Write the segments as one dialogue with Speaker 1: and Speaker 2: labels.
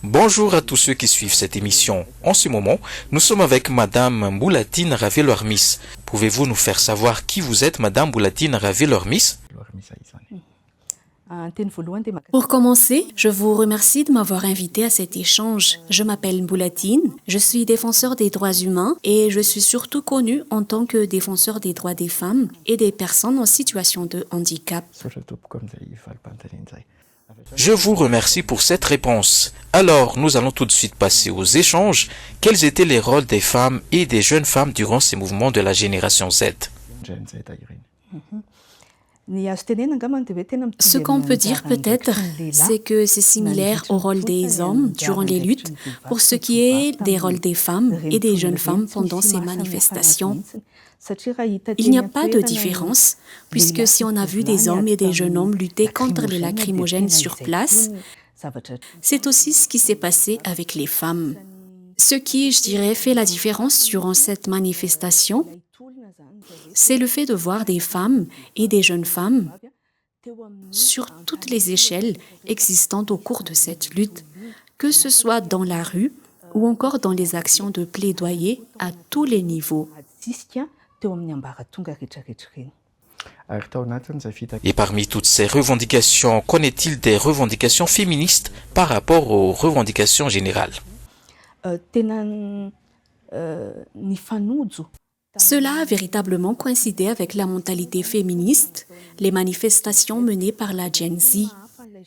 Speaker 1: Bonjour à tous ceux qui suivent cette émission. En ce moment, nous sommes avec Madame Boulatine Ravelo-Armis. Pouvez-vous nous faire savoir qui vous êtes, Madame Boulatine Ravelo-Armis?
Speaker 2: Pour commencer, je vous remercie de m'avoir invité à cet échange. Je m'appelle Boulatine, je suis défenseur des droits humains et je suis surtout connue en tant que défenseur des droits des femmes et des personnes en situation de handicap.
Speaker 1: Je vous remercie pour cette réponse. Alors, nous allons tout de suite passer aux échanges. Quels étaient les rôles des femmes et des jeunes femmes durant ces mouvements de la génération Z?
Speaker 2: Ce qu'on peut dire peut-être, c'est que c'est similaire au rôle des hommes durant les luttes pour ce qui est des rôles des femmes et des jeunes femmes pendant ces manifestations. Il n'y a pas de différence, puisque si on a vu des hommes et des jeunes hommes lutter contre les lacrymogènes sur place, c'est aussi ce qui s'est passé avec les femmes. Ce qui, je dirais, fait la différence durant cette manifestation, c'est le fait de voir des femmes et des jeunes femmes sur toutes les échelles existantes au cours de cette lutte, que ce soit dans la rue ou encore dans les actions de plaidoyer à tous les niveaux.
Speaker 1: Et parmi toutes ces revendications, qu'en est-il des revendications féministes par rapport aux revendications générales?
Speaker 2: Cela a véritablement coïncidé avec la mentalité féministe, les manifestations menées par la Gen Z.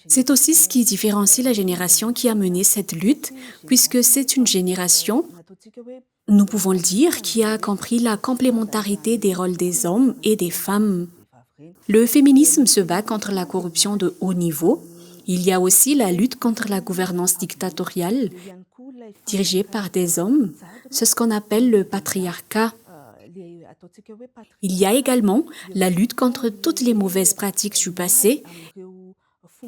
Speaker 2: C'est aussi ce qui différencie la génération qui a mené cette lutte, puisque c'est une génération, nous pouvons le dire, qui a compris la complémentarité des rôles des hommes et des femmes. Le féminisme se bat contre la corruption de haut niveau. Il y a aussi la lutte contre la gouvernance dictatoriale, dirigée par des hommes. C'est ce qu'on appelle le patriarcat. Il y a également la lutte contre toutes les mauvaises pratiques du passé,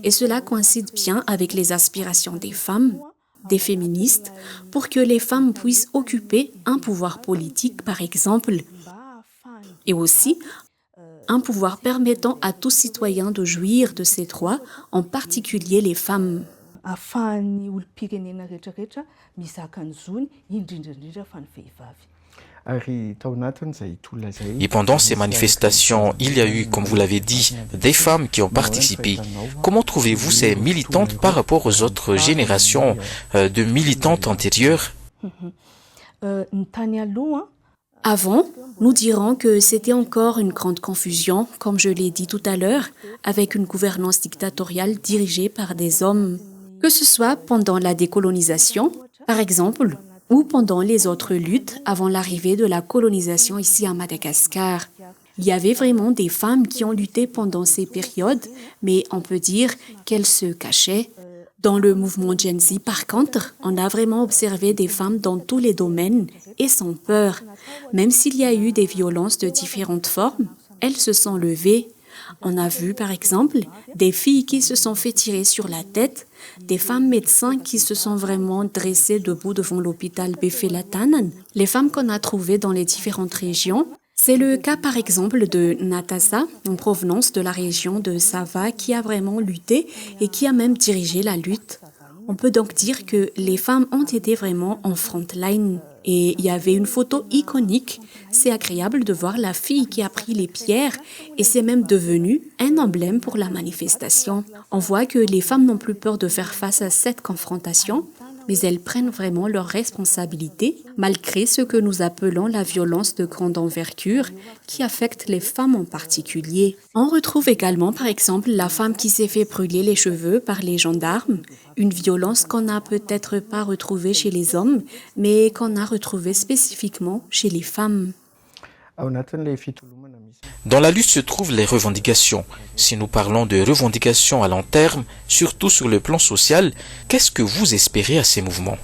Speaker 2: et cela coïncide bien avec les aspirations des femmes, des féministes, pour que les femmes puissent occuper un pouvoir politique, par exemple, et aussi un pouvoir permettant à tout citoyen de jouir de ses droits, en particulier les femmes.
Speaker 1: Et pendant ces manifestations, il y a eu, comme vous l'avez dit, des femmes qui ont participé. Comment trouvez-vous ces militantes par rapport aux autres générations de militantes antérieures?
Speaker 2: Avant, nous dirons que c'était encore une grande confusion, comme je l'ai dit tout à l'heure, avec une gouvernance dictatoriale dirigée par des hommes. Que ce soit pendant la décolonisation, par exemple, ou pendant les autres luttes avant l'arrivée de la colonisation ici à Madagascar. Il y avait vraiment des femmes qui ont lutté pendant ces périodes, mais on peut dire qu'elles se cachaient. Dans le mouvement Gen Z, par contre, on a vraiment observé des femmes dans tous les domaines et sans peur. Même s'il y a eu des violences de différentes formes, elles se sont levées. On a vu, par exemple, des filles qui se sont fait tirer sur la tête, des femmes médecins qui se sont vraiment dressées debout devant l'hôpital Befelatanan, les femmes qu'on a trouvées dans les différentes régions. C'est le cas, par exemple, de Natasa, en provenance de la région de Sava, qui a vraiment lutté et qui a même dirigé la lutte. On peut donc dire que les femmes ont été vraiment en front line. Et il y avait une photo iconique. C'est agréable de voir la fille qui a pris les pierres et c'est même devenu un emblème pour la manifestation. On voit que les femmes n'ont plus peur de faire face à cette confrontation, mais elles prennent vraiment leurs responsabilités, malgré ce que nous appelons la violence de grande envergure, qui affecte les femmes en particulier. On retrouve également, par exemple, la femme qui s'est fait brûler les cheveux par les gendarmes, une violence qu'on n'a peut-être pas retrouvée chez les hommes, mais qu'on a retrouvée spécifiquement chez les femmes.
Speaker 1: Dans la lutte se trouvent les revendications. Si nous parlons de revendications à long terme, surtout sur le plan social, qu'est-ce que vous espérez à ces mouvements?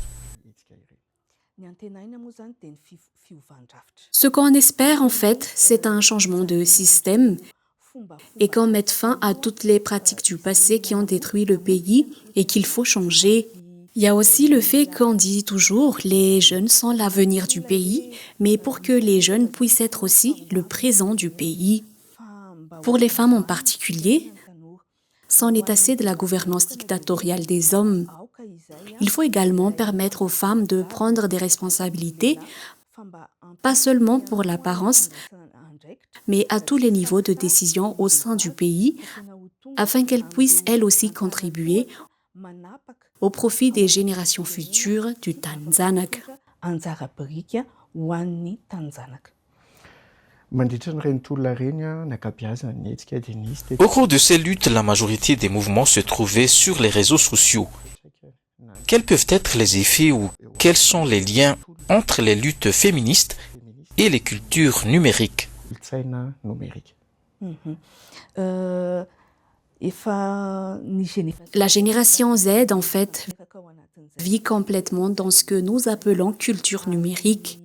Speaker 2: Ce qu'on espère en fait, c'est un changement de système et qu'on mette fin à toutes les pratiques du passé qui ont détruit le pays et qu'il faut changer. Il y a aussi le fait qu'on dit toujours les jeunes sont l'avenir du pays, mais pour que les jeunes puissent être aussi le présent du pays. Pour les femmes en particulier, C'en est assez de la gouvernance dictatoriale des hommes. Il faut également permettre aux femmes de prendre des responsabilités, pas seulement pour l'apparence, mais à tous les niveaux de décision au sein du pays, afin qu'elles puissent elles aussi contribuer au profit des générations futures du Tanzania.
Speaker 1: Au cours de ces luttes, la majorité des mouvements se trouvaient sur les réseaux sociaux. Quels peuvent être les effets ou quels sont les liens entre les luttes féministes et les cultures numériques?
Speaker 2: La génération Z, en fait, vit complètement dans ce que nous appelons culture numérique.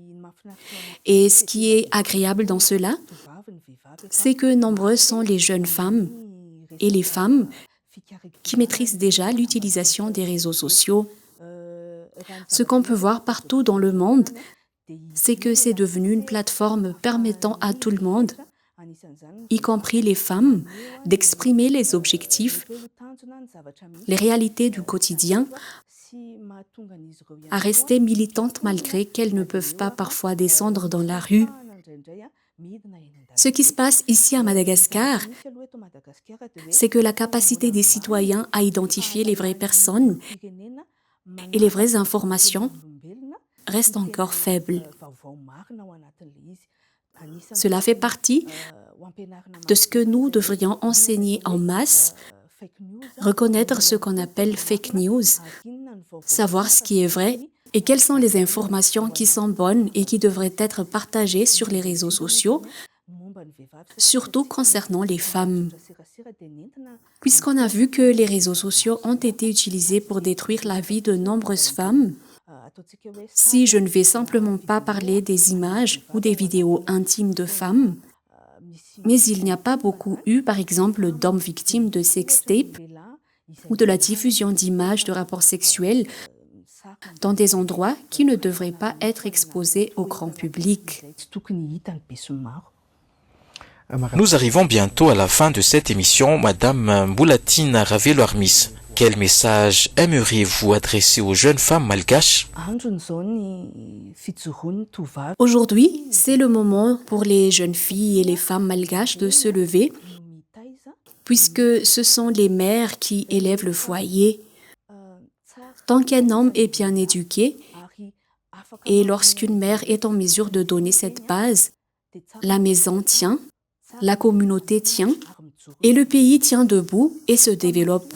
Speaker 2: Et ce qui est agréable dans cela, c'est que nombreuses sont les jeunes femmes et les femmes qui maîtrisent déjà l'utilisation des réseaux sociaux. Ce qu'on peut voir partout dans le monde, c'est que c'est devenu une plateforme permettant à tout le monde, y compris les femmes, d'exprimer les objectifs, les réalités du quotidien, à rester militantes malgré qu'elles ne peuvent pas parfois descendre dans la rue. Ce qui se passe ici à Madagascar, c'est que la capacité des citoyens à identifier les vraies personnes et les vraies informations reste encore faible. Cela fait partie de ce que nous devrions enseigner en masse, reconnaître ce qu'on appelle fake news, savoir ce qui est vrai et quelles sont les informations qui sont bonnes et qui devraient être partagées sur les réseaux sociaux, surtout concernant les femmes. Puisqu'on a vu que les réseaux sociaux ont été utilisés pour détruire la vie de nombreuses femmes, si je ne vais simplement pas parler des images ou des vidéos intimes de femmes, mais il n'y a pas beaucoup eu, par exemple, d'hommes victimes de sextapes ou de la diffusion d'images de rapports sexuels dans des endroits qui ne devraient pas être exposés au grand public.
Speaker 1: Nous arrivons bientôt à la fin de cette émission. Madame Mboulatine Ravelo-Armis, quel message aimeriez-vous adresser aux jeunes femmes malgaches?
Speaker 2: Aujourd'hui, c'est le moment pour les jeunes filles et les femmes malgaches de se lever, puisque ce sont les mères qui élèvent le foyer. Tant qu'un homme est bien éduqué, et lorsqu'une mère est en mesure de donner cette base, la maison tient, la communauté tient, et le pays tient debout et se développe.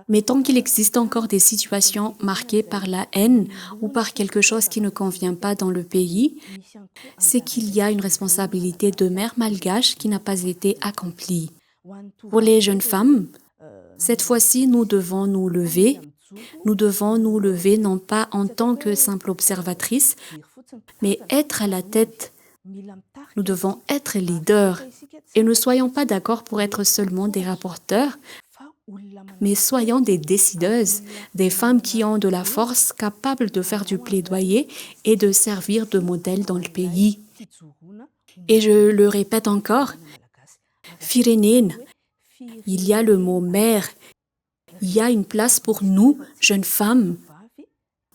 Speaker 2: Mais tant qu'il existe encore des situations marquées par la haine ou par quelque chose qui ne convient pas dans le pays, c'est qu'il y a une responsabilité de mère malgache qui n'a pas été accomplie. Pour les jeunes femmes, cette fois-ci, nous devons nous lever. Nous devons nous lever non pas en tant que simple observatrice, mais être à la tête. Nous devons être leaders. Et ne soyons pas d'accord pour être seulement des rapporteurs, mais soyons des décideuses, des femmes qui ont de la force, capables de faire du plaidoyer et de servir de modèle dans le pays. Et je le répète encore, Firenene, il y a le mot mère, il y a une place pour nous, jeunes femmes,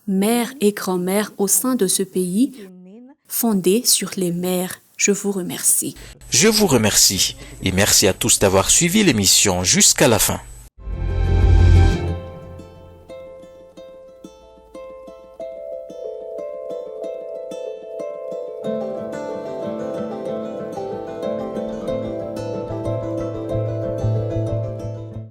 Speaker 2: mères et grand-mères au sein de ce pays, fondé sur les mères. Je vous remercie.
Speaker 1: Je vous remercie et merci à tous d'avoir suivi l'émission jusqu'à la fin.